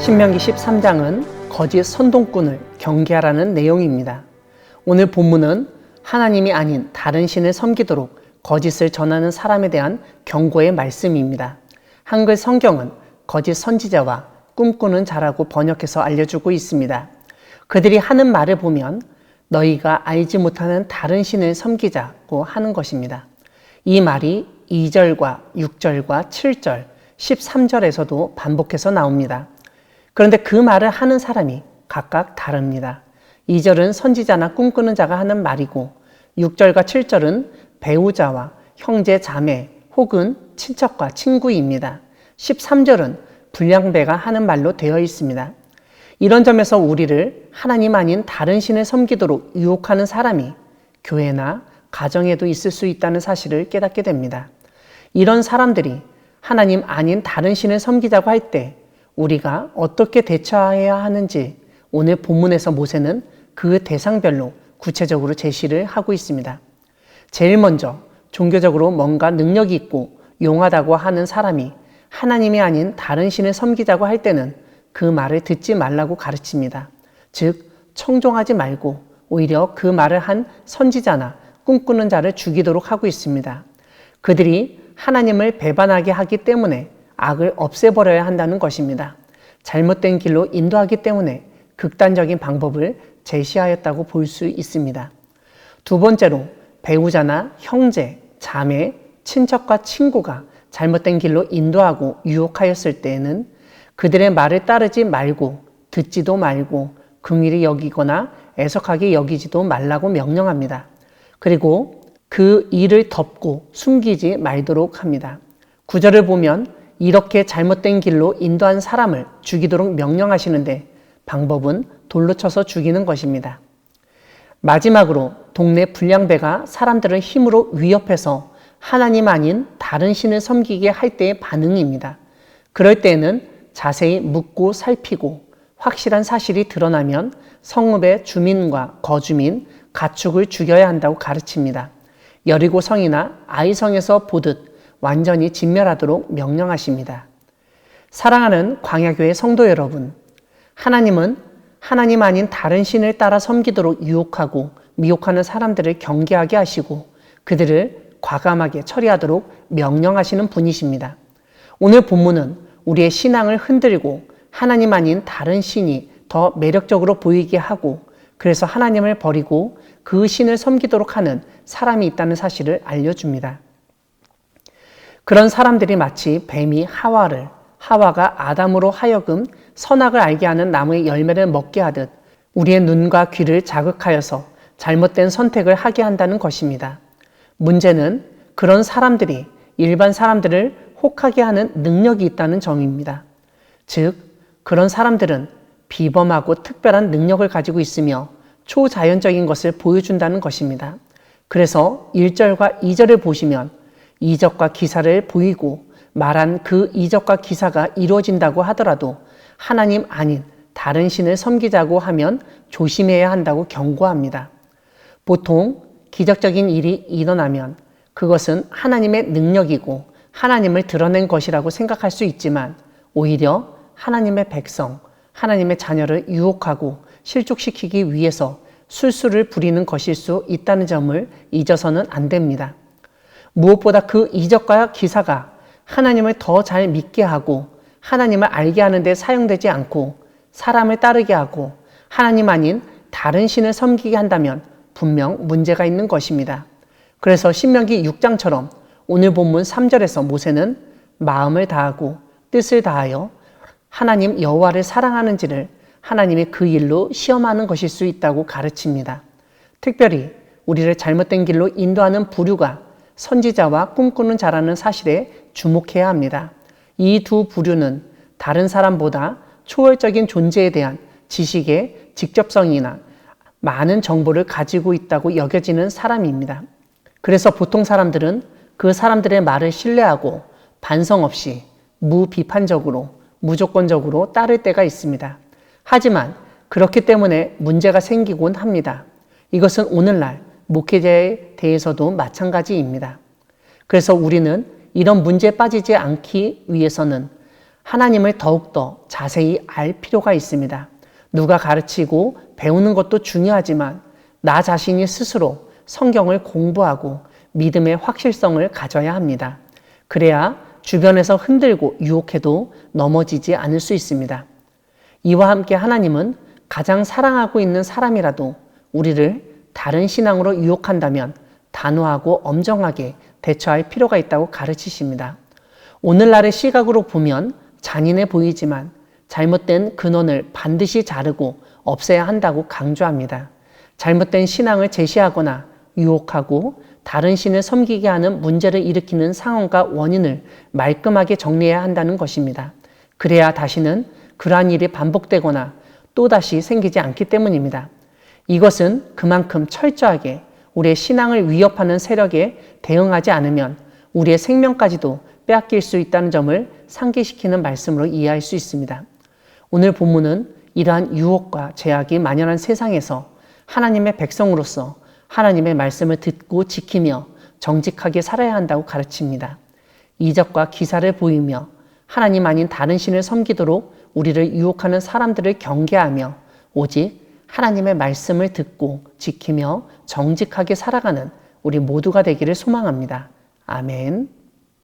신명기 13장은 거짓 선동꾼을 경계하라는 내용입니다. 오늘 본문은 하나님이 아닌 다른 신을 섬기도록 거짓을 전하는 사람에 대한 경고의 말씀입니다. 한글 성경은 거짓 선지자와 꿈꾸는 자라고 번역해서 알려주고 있습니다. 그들이 하는 말을 보면 너희가 알지 못하는 다른 신을 섬기자고 하는 것입니다. 이 말이 2절과 6절과 7절, 13절에서도 반복해서 나옵니다. 그런데 그 말을 하는 사람이 각각 다릅니다. 2절은 선지자나 꿈꾸는 자가 하는 말이고 6절과 7절은 배우자와 형제, 자매 혹은 친척과 친구입니다. 13절은 불량배가 하는 말로 되어 있습니다. 이런 점에서 우리를 하나님 아닌 다른 신을 섬기도록 유혹하는 사람이 교회나 가정에도 있을 수 있다는 사실을 깨닫게 됩니다. 이런 사람들이 하나님 아닌 다른 신을 섬기자고 할 때 우리가 어떻게 대처해야 하는지 오늘 본문에서 모세는 그 대상별로 구체적으로 제시를 하고 있습니다. 제일 먼저 종교적으로 뭔가 능력이 있고 용하다고 하는 사람이 하나님이 아닌 다른 신을 섬기자고 할 때는 그 말을 듣지 말라고 가르칩니다. 즉 청종하지 말고 오히려 그 말을 한 선지자나 꿈꾸는 자를 죽이도록 하고 있습니다. 그들이 하나님을 배반하게 하기 때문에 악을 없애버려야 한다는 것입니다. 잘못된 길로 인도하기 때문에 극단적인 방법을 제시하였다고 볼 수 있습니다. 두 번째로 배우자나 형제, 자매, 친척과 친구가 잘못된 길로 인도하고 유혹하였을 때에는 그들의 말을 따르지 말고 듣지도 말고 긍휼히 여기거나 애석하게 여기지도 말라고 명령합니다. 그리고 그 일을 덮고 숨기지 말도록 합니다. 9절을 보면 이렇게 잘못된 길로 인도한 사람을 죽이도록 명령하시는데 방법은 돌로 쳐서 죽이는 것입니다. 마지막으로 동네 불량배가 사람들을 힘으로 위협해서 하나님 아닌 다른 신을 섬기게 할 때의 반응입니다. 그럴 때에는 자세히 묻고 살피고 확실한 사실이 드러나면 성읍의 주민과 거주민, 가축을 죽여야 한다고 가르칩니다. 여리고 성이나 아이성에서 보듯 완전히 진멸하도록 명령하십니다. 사랑하는 광야교회 성도 여러분, 하나님은 하나님 아닌 다른 신을 따라 섬기도록 유혹하고 미혹하는 사람들을 경계하게 하시고 그들을 과감하게 처리하도록 명령하시는 분이십니다. 오늘 본문은 우리의 신앙을 흔들고 하나님 아닌 다른 신이 더 매력적으로 보이게 하고 그래서 하나님을 버리고 그 신을 섬기도록 하는 사람이 있다는 사실을 알려줍니다. 그런 사람들이 마치 뱀이 하와가 아담으로 하여금 선악을 알게 하는 나무의 열매를 먹게 하듯 우리의 눈과 귀를 자극하여서 잘못된 선택을 하게 한다는 것입니다. 문제는 그런 사람들이 일반 사람들을 혹하게 하는 능력이 있다는 점입니다. 즉, 그런 사람들은 비범하고 특별한 능력을 가지고 있으며 초자연적인 것을 보여준다는 것입니다. 그래서 1절과 2절을 보시면 이적과 기사를 보이고 말한 그 이적과 기사가 이루어진다고 하더라도 하나님 아닌 다른 신을 섬기자고 하면 조심해야 한다고 경고합니다. 보통 기적적인 일이 일어나면 그것은 하나님의 능력이고 하나님을 드러낸 것이라고 생각할 수 있지만 오히려 하나님의 백성, 하나님의 자녀를 유혹하고 실족시키기 위해서 술수를 부리는 것일 수 있다는 점을 잊어서는 안 됩니다. 무엇보다 그 이적과 기사가 하나님을 더 잘 믿게 하고 하나님을 알게 하는 데 사용되지 않고 사람을 따르게 하고 하나님 아닌 다른 신을 섬기게 한다면 분명 문제가 있는 것입니다. 그래서 신명기 6장처럼 오늘 본문 3절에서 모세는 마음을 다하고 뜻을 다하여 하나님 여호와를 사랑하는지를 하나님이 그 일로 시험하는 것일 수 있다고 가르칩니다. 특별히 우리를 잘못된 길로 인도하는 부류가 선지자와 꿈꾸는 자라는 사실에 주목해야 합니다. 이 두 부류는 다른 사람보다 초월적인 존재에 대한 지식의 직접성이나 많은 정보를 가지고 있다고 여겨지는 사람입니다. 그래서 보통 사람들은 그 사람들의 말을 신뢰하고 반성 없이 무비판적으로 무조건적으로 따를 때가 있습니다. 하지만 그렇기 때문에 문제가 생기곤 합니다. 이것은 오늘날 목회자에 대해서도 마찬가지입니다. 그래서 우리는 이런 문제에 빠지지 않기 위해서는 하나님을 더욱더 자세히 알 필요가 있습니다. 누가 가르치고 배우는 것도 중요하지만 나 자신이 스스로 성경을 공부하고 믿음의 확실성을 가져야 합니다. 그래야 주변에서 흔들고 유혹해도 넘어지지 않을 수 있습니다. 이와 함께 하나님은 가장 사랑하고 있는 사람이라도 우리를 다른 신앙으로 유혹한다면 단호하고 엄정하게 대처할 필요가 있다고 가르치십니다. 오늘날의 시각으로 보면 잔인해 보이지만 잘못된 근원을 반드시 자르고 없애야 한다고 강조합니다. 잘못된 신앙을 제시하거나 유혹하고 다른 신을 섬기게 하는 문제를 일으키는 상황과 원인을 말끔하게 정리해야 한다는 것입니다. 그래야 다시는 그러한 일이 반복되거나 또다시 생기지 않기 때문입니다. 이것은 그만큼 철저하게 우리의 신앙을 위협하는 세력에 대응하지 않으면 우리의 생명까지도 빼앗길 수 있다는 점을 상기시키는 말씀으로 이해할 수 있습니다. 오늘 본문은 이러한 유혹과 제약이 만연한 세상에서 하나님의 백성으로서 하나님의 말씀을 듣고 지키며 정직하게 살아야 한다고 가르칩니다. 이적과 기사를 보이며 하나님 아닌 다른 신을 섬기도록 우리를 유혹하는 사람들을 경계하며 오직 하나님의 말씀을 듣고 지키며 정직하게 살아가는 우리 모두가 되기를 소망합니다. 아멘.